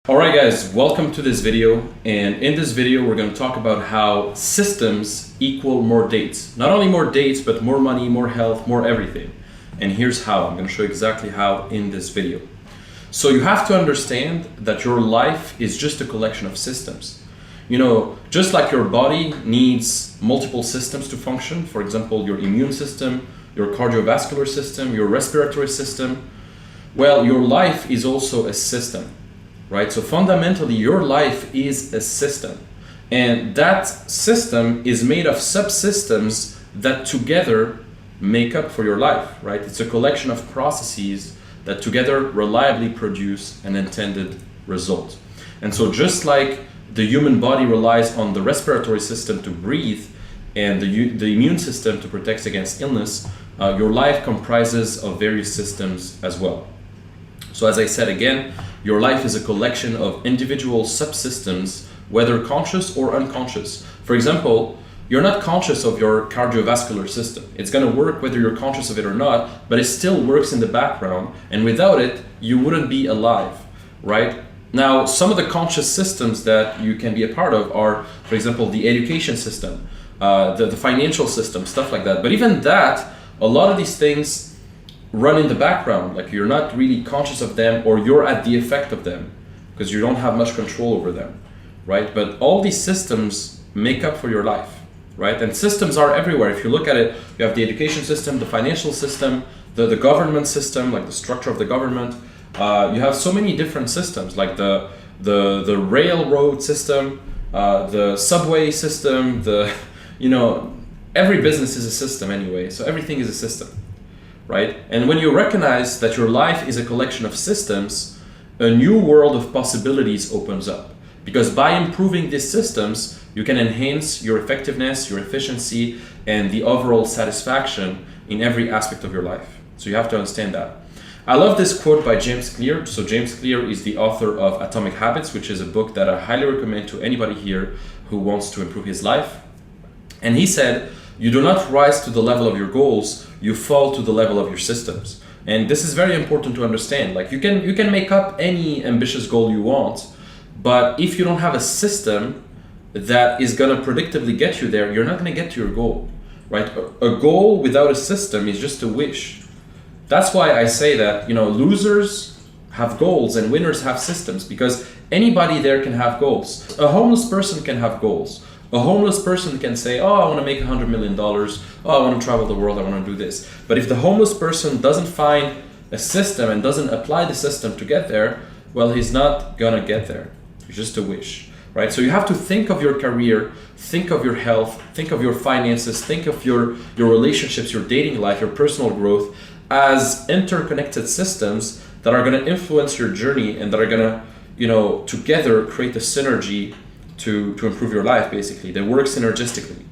Alright guys, welcome to this video, and in this video we're going to talk about how systems equal more dates. Not only more dates, but more money, more health, more everything. And here's how. I'm going to show you exactly how in this video. So you have to understand that your life is just a collection of systems. You know, just like your body needs multiple systems to function, for example, your immune system, your cardiovascular system, your respiratory system, well, your life is also a system. Right? So fundamentally, your life is a system. And that system is made of subsystems that together make up for your life, right? It's a collection of processes that together reliably produce an intended result. And so just like the human body relies on the respiratory system to breathe and the immune system to protect against illness, your life comprises of various systems as well. So as I said again, your life is a collection of individual subsystems, whether conscious or unconscious. For example, you're not conscious of your cardiovascular system. It's going to work whether you're conscious of it or not, but it still works in the background, and without it, you wouldn't be alive, right? Now, some of the conscious systems that you can be a part of are, for example, the education system, the financial system, stuff like that. But even that, a lot of these things run in the background, like you're not really conscious of them, or you're at the effect of them because you don't have much control over them, right? But all these systems make up for your life, right? And systems are everywhere. If you look at it, you have the education system, the financial system, the government system, like the structure of the government. You have so many different systems, like the railroad system, the subway system, every business is a system anyway, so everything is a system. Right? And when you recognize that your life is a collection of systems, a new world of possibilities opens up. Because by improving these systems, you can enhance your effectiveness, your efficiency, and the overall satisfaction in every aspect of your life. So you have to understand that. I love this quote by James Clear. So James Clear is the author of Atomic Habits, which is a book that I highly recommend to anybody here who wants to improve his life. And he said, "You do not rise to the level of your goals, you fall to the level of your systems." And this is very important to understand. Like you can make up any ambitious goal you want, but if you don't have a system that is gonna predictably get you there, you're not gonna get to your goal, right? A goal without a system is just a wish. That's why I say that, losers have goals and winners have systems, because anybody there can have goals. A homeless person can have goals. A homeless person can say, oh, I want to make $100 million. Oh, I want to travel the world. I want to do this. But if the homeless person doesn't find a system and doesn't apply the system to get there, well, he's not going to get there. It's just a wish, right? So you have to think of your career, think of your health, think of your finances, think of your relationships, your dating life, your personal growth as interconnected systems that are going to influence your journey and that are going to, together create a synergy to improve your life. Basically, they work synergistically,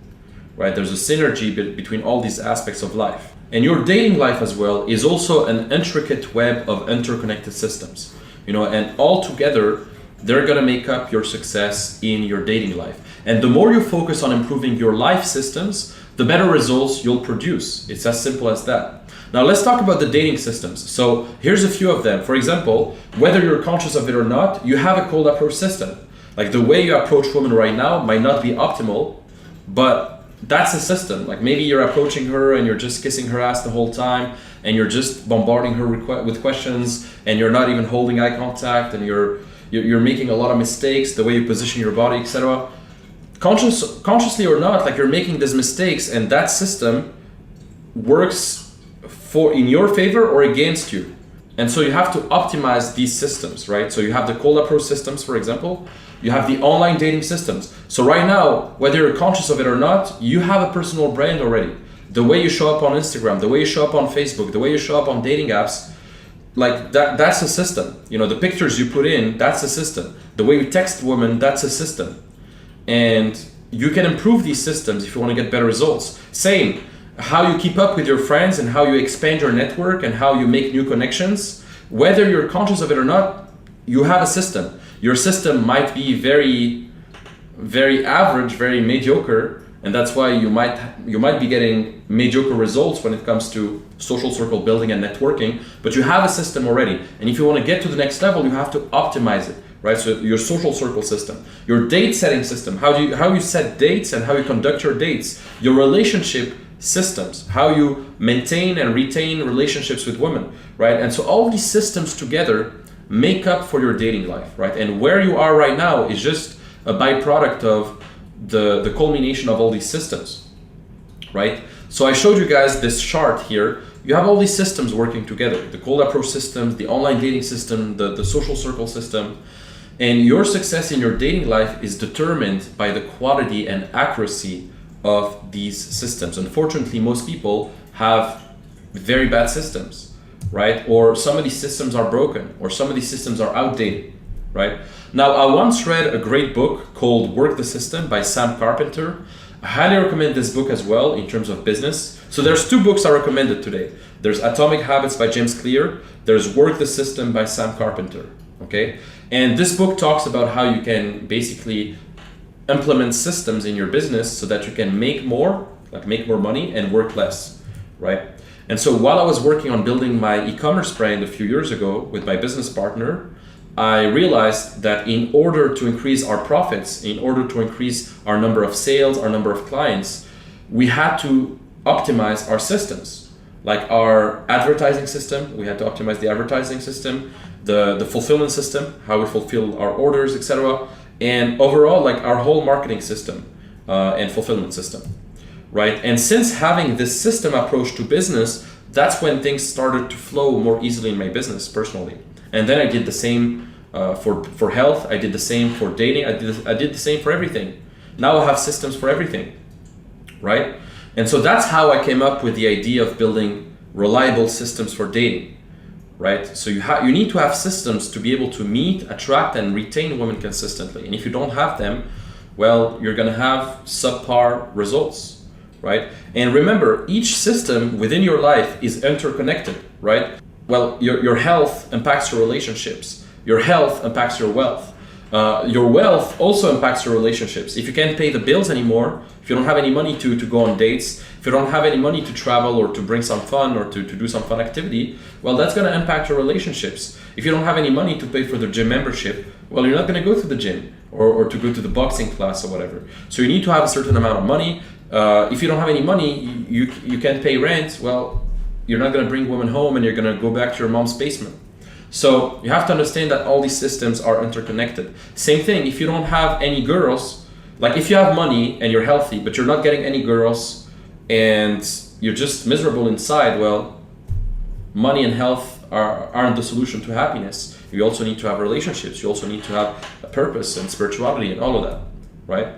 right? There's a synergy between all these aspects of life. And your dating life as well is also an intricate web of interconnected systems, and all together they're going to make up your success in your dating life. And the more you focus on improving your life systems, the better results you'll produce. It's as simple as that. Now let's talk about the dating systems. So here's a few of them. For example, whether you're conscious of it or not, you have a cold approach system. Like the way you approach women right now might not be optimal, but that's a system. Like maybe you're approaching her and you're just kissing her ass the whole time, and you're just bombarding her with questions, and you're not even holding eye contact, and you're making a lot of mistakes, the way you position your body, etc. Consciously or not, like you're making these mistakes, and that system works in your favor or against you. And so you have to optimize these systems, right? So you have the cold approach systems, for example. You have the online dating systems. So right now, whether you're conscious of it or not, you have a personal brand already. The way you show up on Instagram, the way you show up on Facebook, the way you show up on dating apps, like that's a system. The pictures you put in, that's a system. The way you text women, that's a system. And you can improve these systems if you want to get better results. Same, how you keep up with your friends and how you expand your network and how you make new connections. Whether you're conscious of it or not, you have a system. Your system might be very, very average, very mediocre, and that's why you might be getting mediocre results when it comes to social circle building and networking, but you have a system already. And if you want to get to the next level, you have to optimize it, right? So your social circle system, your date setting system, how you set dates and how you conduct your dates, your relationship systems, how you maintain and retain relationships with women, right? And so all these systems together make up for your dating life, right? And where you are right now is just a byproduct of the culmination of all these systems, right? So I showed you guys this chart here. You have all these systems working together, the cold approach systems, the online dating system, the social circle system. And your success in your dating life is determined by the quality and accuracy of these systems. Unfortunately, most people have very bad systems, right? Or some of these systems are broken, or some of these systems are outdated, right? Now, I once read a great book called Work the System by Sam Carpenter. I highly recommend this book as well in terms of business. So there's two books I recommended today. There's Atomic Habits by James Clear. There's Work the System by Sam Carpenter, okay? And this book talks about how you can basically implement systems in your business so that you can make more money and work less, right? And so while I was working on building my e-commerce brand a few years ago with my business partner, I realized that in order to increase our profits, in order to increase our number of sales, our number of clients, we had to optimize our systems. Like our advertising system, we had to optimize the advertising system, the fulfillment system, how we fulfill our orders, etc. And overall, like our whole marketing system and fulfillment system, right? And since having this system approach to business, that's when things started to flow more easily in my business personally. And then I did the same for health. I did the same for dating. I did the same for everything. Now I have systems for everything, right? And so that's how I came up with the idea of building reliable systems for dating, right? So you need to have systems to be able to meet, attract, and retain women consistently. And if you don't have them, well, you're gonna have subpar results, right? And remember, each system within your life is interconnected, right? Well, your health impacts your relationships. Your health impacts your wealth. Your wealth also impacts your relationships. If you can't pay the bills anymore, if you don't have any money to go on dates, if you don't have any money to travel or to bring some fun or to do some fun activity, well, that's going to impact your relationships. If you don't have any money to pay for the gym membership, well, you're not going to go to the gym or to go to the boxing class or whatever. So you need to have a certain amount of money. If you don't have any money, you can't pay rent, well, you're not going to bring women home and you're going to go back to your mom's basement. So you have to understand that all these systems are interconnected. Same thing, if you don't have any girls, like if you have money and you're healthy, but you're not getting any girls and you're just miserable inside, well, money and health aren't the solution to happiness. You also need to have relationships. You also need to have a purpose and spirituality and all of that, right?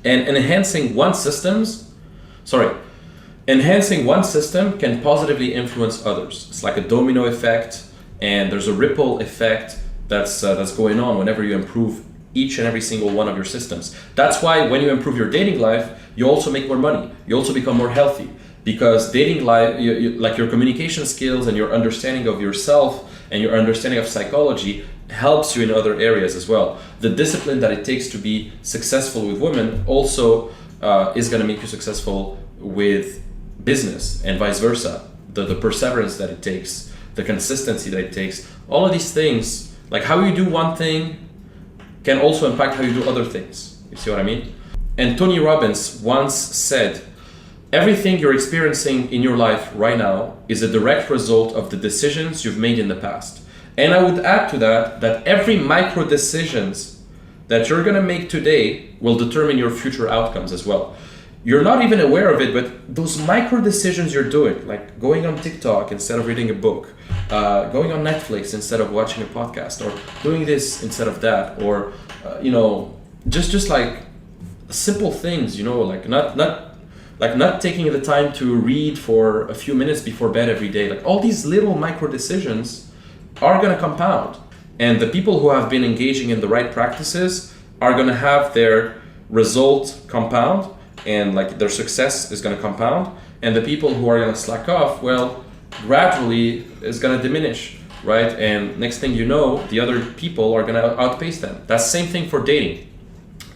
And enhancing one system can positively influence others. It's like a domino effect, and there's a ripple effect that's going on whenever you improve each and every single one of your systems. That's why when you improve your dating life, you also make more money. You also become more healthy, because dating life, like your communication skills and your understanding of yourself and your understanding of psychology helps you in other areas as well. The discipline that it takes to be successful with women also is going to make you successful with business, and vice versa. The perseverance that it takes, the consistency that it takes, all of these things, like how you do one thing can also impact how you do other things. You see what I mean? And Tony Robbins once said, everything you're experiencing in your life right now is a direct result of the decisions you've made in the past. And I would add to that every micro decisions that you're gonna make today will determine your future outcomes as well. You're not even aware of it, but those micro decisions you're doing, like going on TikTok instead of reading a book, going on Netflix instead of watching a podcast, or doing this instead of that, or just like simple things, like not taking the time to read for a few minutes before bed every day. Like all these little micro decisions are going to compound, and the people who have been engaging in the right practices are going to have their result compound, and like their success is going to compound, and the people who are going to slack off, well, gradually is going to diminish, right? And next thing you know, the other people are going to outpace them. That's the same thing for dating.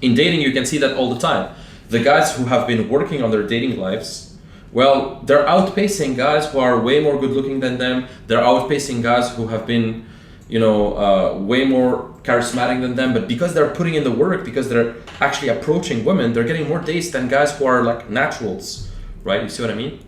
In dating, you can see that all the time. The guys who have been working on their dating lives, well, they're outpacing guys who are way more good looking than them. They're outpacing guys who have been way more charismatic than them, but because they're putting in the work, because they're actually approaching women, they're getting more dates than guys who are like naturals, right? You see what I mean?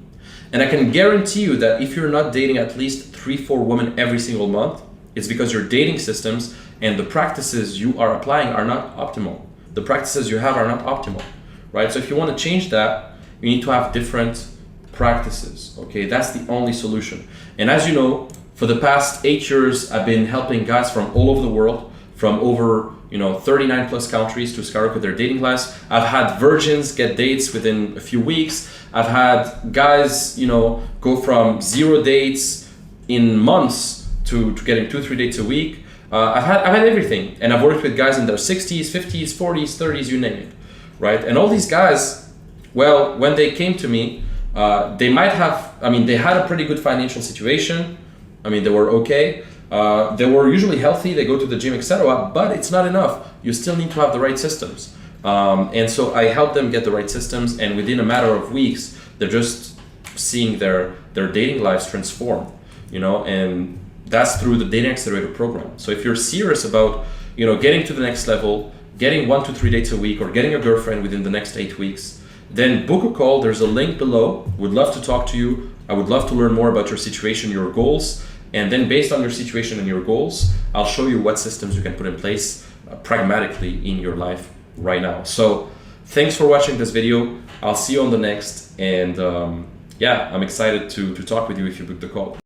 And I can guarantee you that if you're not dating at least 3-4 women every single month, it's because your dating systems and the practices you are applying are not optimal. The practices you have are not optimal, right? So if you want to change that, you need to have different practices, okay? That's the only solution. And as you know, for the past 8 years, I've been helping guys from all over the world, from over 39 plus countries to skyrocket their dating lives. I've had virgins get dates within a few weeks. I've had guys, go from 0 dates in months to getting 2-3 dates a week. I've had everything, and I've worked with guys in their 60s, 50s, 40s, 30s, you name it, right? And all these guys, well, when they came to me, they had a pretty good financial situation. They were okay. They were usually healthy. They go to the gym, etc. But it's not enough. You still need to have the right systems. And so I help them get the right systems, and within a matter of weeks, they're just seeing their dating lives transform. And that's through the Dating Accelerator program. So if you're serious about getting to the next level, getting 1 to 3 dates a week, or getting a girlfriend within the next 8 weeks, then book a call. There's a link below. Would love to talk to you. I would love to learn more about your situation, your goals. And then based on your situation and your goals, I'll show you what systems you can put in place pragmatically in your life right now. So thanks for watching this video. I'll see you on the next. And I'm excited to talk with you if you book the call.